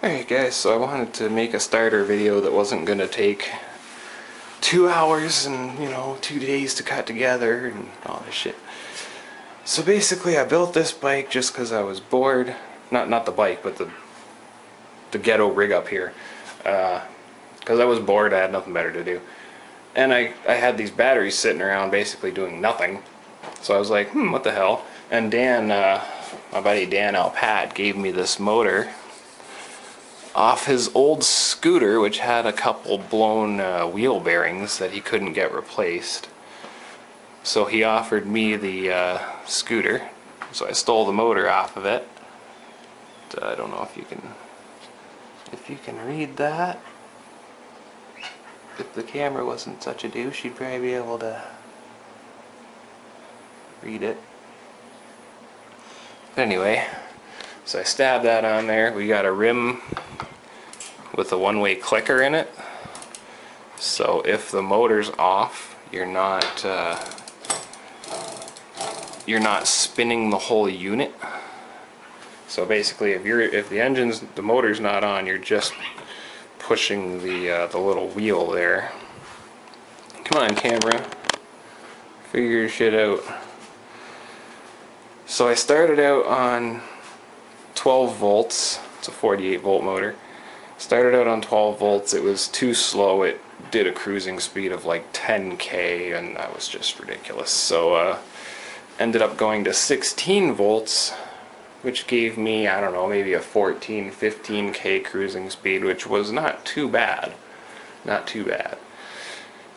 Alright guys, so I wanted to make a starter video that wasn't going to take 2 hours and, 2 days to cut together and all this shit. So basically I built this bike just because I was bored. Not the bike, but the ghetto rig up here. Because I was bored, I had nothing better to do. And I had these batteries sitting around basically doing nothing. So I was like, what the hell? And Dan, my buddy Dan Alpat gave me this motor off his old scooter, which had a couple blown wheel bearings that he couldn't get replaced. So he offered me the scooter, so I stole the motor off of it. I don't know if you can read that. If the camera wasn't such a douche, you'd probably be able to read it. But anyway, so I stabbed that on there. We got a rim with a one-way clicker in it, so if the motor's off, you're not spinning the whole unit. So basically, if the motor's not on, you're just pushing the little wheel there. Come on, camera, figure your shit out. So I started out on 12 volts. It's a 48 volt motor. Started out on 12 volts. It was too slow. It did a cruising speed of like 10k, and that was just ridiculous. So ended up going to 16 volts, which gave me, I don't know, maybe a 15k cruising speed, which was not too bad. Not too bad.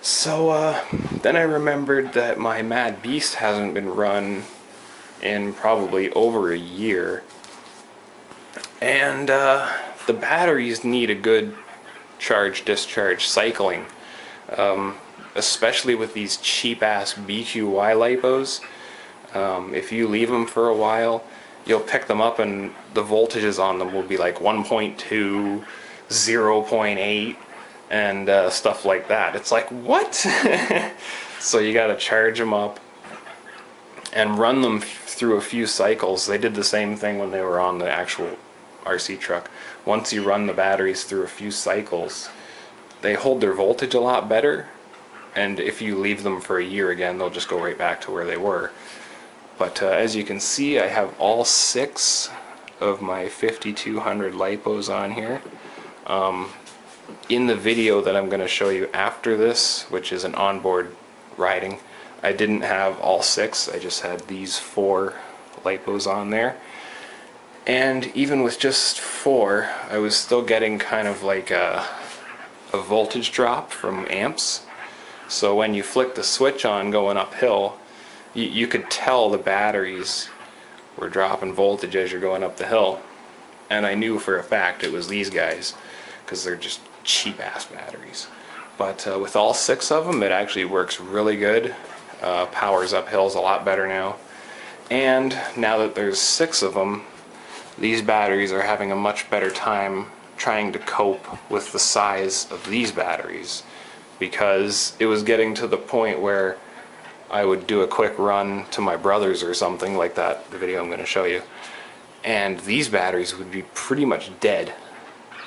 So then I remembered that my Mad Beast hasn't been run in probably over a year, and the batteries need a good charge-discharge cycling, especially with these cheap-ass BQY lipos. If you leave them for a while, you'll pick them up and the voltages on them will be like 1.2, 0.8, and stuff like that. It's like, what? So you gotta charge them up and run them through a few cycles. They did the same thing when they were on the actual RC truck. Once you run the batteries through a few cycles, they hold their voltage a lot better, and if you leave them for a year again, they'll just go right back to where they were. But as you can see, I have all 6 of my 5200 lipos on here. In the video that I'm going to show you after this, which is an onboard riding, I didn't have all 6, I just had these 4 lipos on there. And even with just 4, I was still getting kind of like a voltage drop from amps. So when you flick the switch on going uphill, you could tell the batteries were dropping voltage as you're going up the hill. And I knew for a fact it was these guys, because they're just cheap ass batteries. But with all 6 of them, it actually works really good. Powers up hills a lot better now. And now that there's 6 of them, these batteries are having a much better time trying to cope with the size of these batteries, because it was getting to the point where I would do a quick run to my brother's or something like that, the video I'm going to show you, and these batteries would be pretty much dead,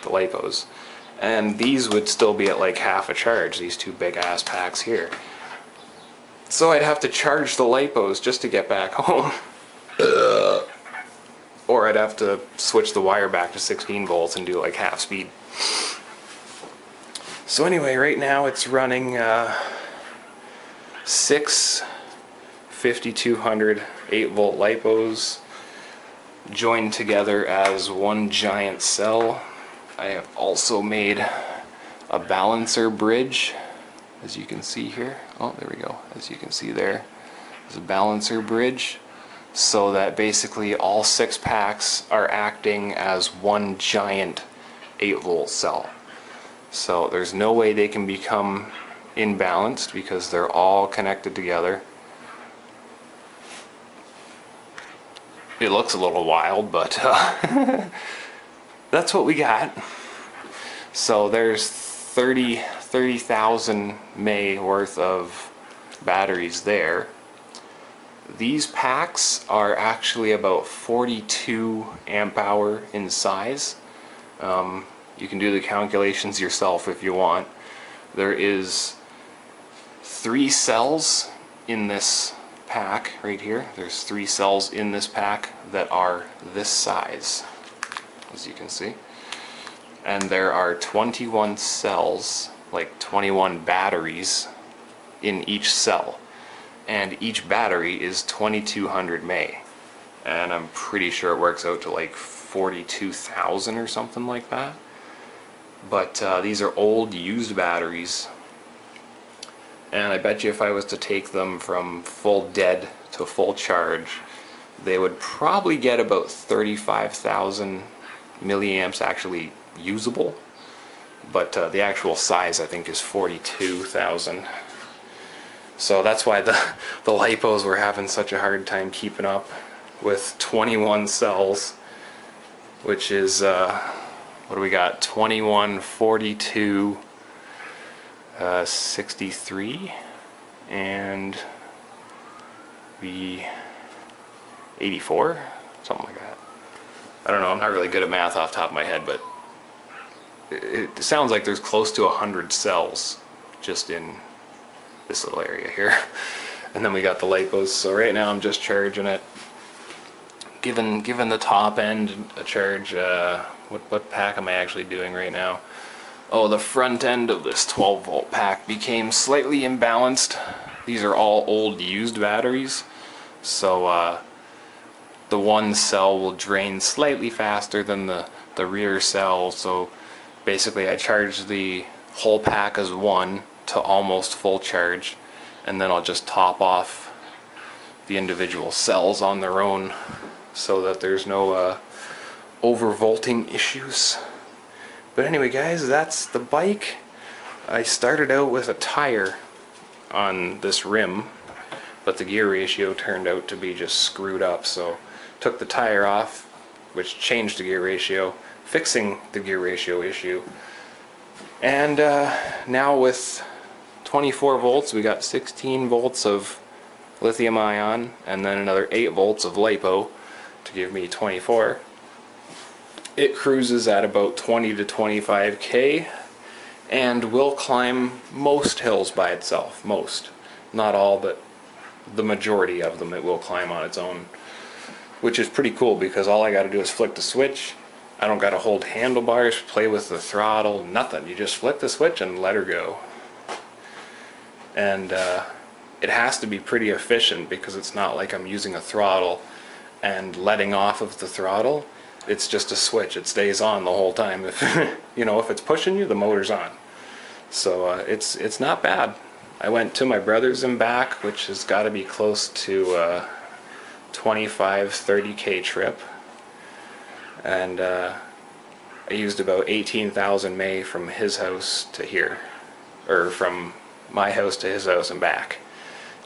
the lipos, and these would still be at like half a charge, these 2 big ass packs here. So I'd have to charge the lipos just to get back home. Or I'd have to switch the wire back to 16 volts and do like half speed. So anyway, right now it's running 6 5200 8 volt lipos joined together as one giant cell. I have also made a balancer bridge, as you can see here. Oh, there we go. As you can see there's a balancer bridge, so that basically all 6 packs are acting as one giant 8 volt cell. So there's no way they can become imbalanced because they're all connected together. It looks a little wild, but that's what we got. So there's 30,000 mAh worth of batteries there. These packs are actually about 42 amp hour in size, You can do the calculations yourself if you want. There is 3 cells in this pack right here. There's 3 cells in this pack that are this size, as you can see. And there are 21 cells, like 21 batteries in each cell. And each battery is 2200 mAh. And I'm pretty sure it works out to like 42,000 or something like that. But these are old used batteries, and I bet you if I was to take them from full dead to full charge, they would probably get about 35,000 milliamps actually usable, but the actual size I think is 42,000. So that's why the lipos were having such a hard time keeping up with 21 cells, which is what do we got? 21, 42, 63, and the 84, something like that. I don't know, I'm not really good at math off the top of my head, but it sounds like there's close to 100 cells just in this little area here. And then we got the lipos, so right now I'm just charging it. Given the top end a charge, what pack am I actually doing right now? Oh, the front end of this 12 volt pack became slightly imbalanced. These are all old used batteries, so the one cell will drain slightly faster than the rear cell, so basically I charge the whole pack as one to almost full charge, and then I'll just top off the individual cells on their own so that there's no overvolting issues. But anyway guys, that's the bike. I started out with a tire on this rim, but the gear ratio turned out to be just screwed up, so took the tire off, which changed the gear ratio, fixing the gear ratio issue. And now with 24 volts, we got 16 volts of lithium ion and then another 8 volts of lipo to give me 24. It cruises at about 20 to 25k and will climb most hills by itself. Most. Not all, but the majority of them it will climb on its own, which is pretty cool because all I got to do is flick the switch. I don't got to hold handlebars, play with the throttle, nothing. You just flick the switch and let her go. And it has to be pretty efficient because it's not like I'm using a throttle and letting off of the throttle. It's just a switch. It stays on the whole time. If you know, if it's pushing you, the motor's on. So it's not bad. I went to my brother's and back, which has got to be close to 25-30k trip, and I used about 18,000 mAh from his house to here, or from my house to his house and back.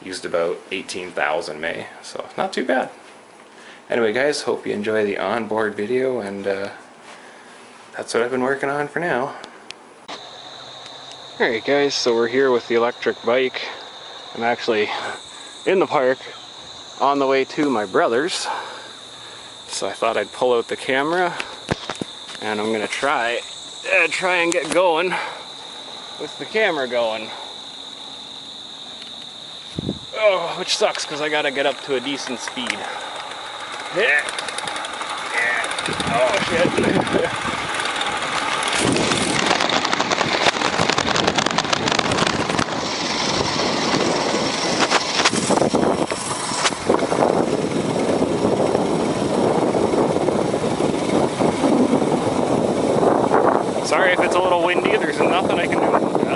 Used about 18,000 mAh, so not too bad. Anyway guys, hope you enjoy the onboard video, and that's what I've been working on for now. Alright guys, so we're here with the electric bike. I'm actually in the park on the way to my brother's, so I thought I'd pull out the camera and I'm gonna try and get going with the camera going. Oh, which sucks because I gotta get up to a decent speed. Yeah. Oh shit. Sorry if it's a little windy, there's nothing I can do about that.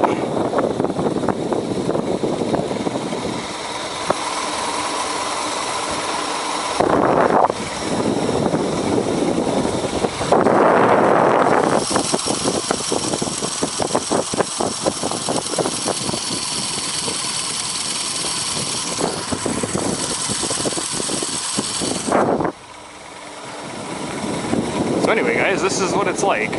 So anyway guys, this is what it's like.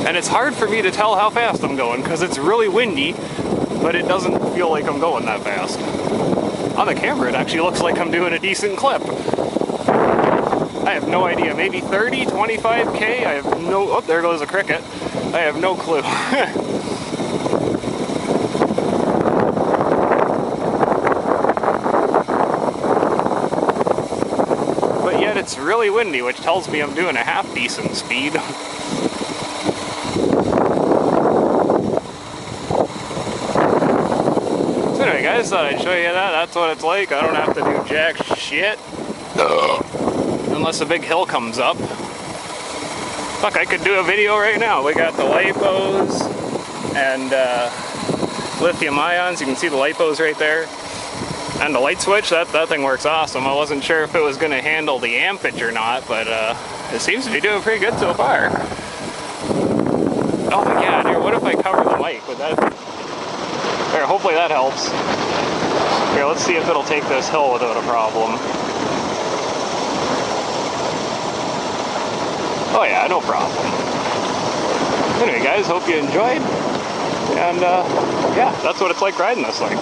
And it's hard for me to tell how fast I'm going because it's really windy, but it doesn't feel like I'm going that fast. On the camera it actually looks like I'm doing a decent clip. I have no idea. Maybe 30, 25K? I have no... Oh, there goes a cricket. I have no clue. But yet it's really windy, which tells me I'm doing a half decent speed. So anyway guys, thought I'd show you that. That's what it's like. I don't have to do jack shit. Unless a big hill comes up. Fuck, I could do a video right now. We got the lipos and lithium ions. You can see the lipos right there. And the light switch, that thing works awesome. I wasn't sure if it was going to handle the ampage or not, but it seems to be doing pretty good so far. Oh my god, here, what if I cover the mic? Would that... Here, hopefully that helps. Here, let's see if it'll take this hill without a problem. Oh yeah, no problem. Anyway guys, hope you enjoyed. And yeah, that's what it's like riding this thing.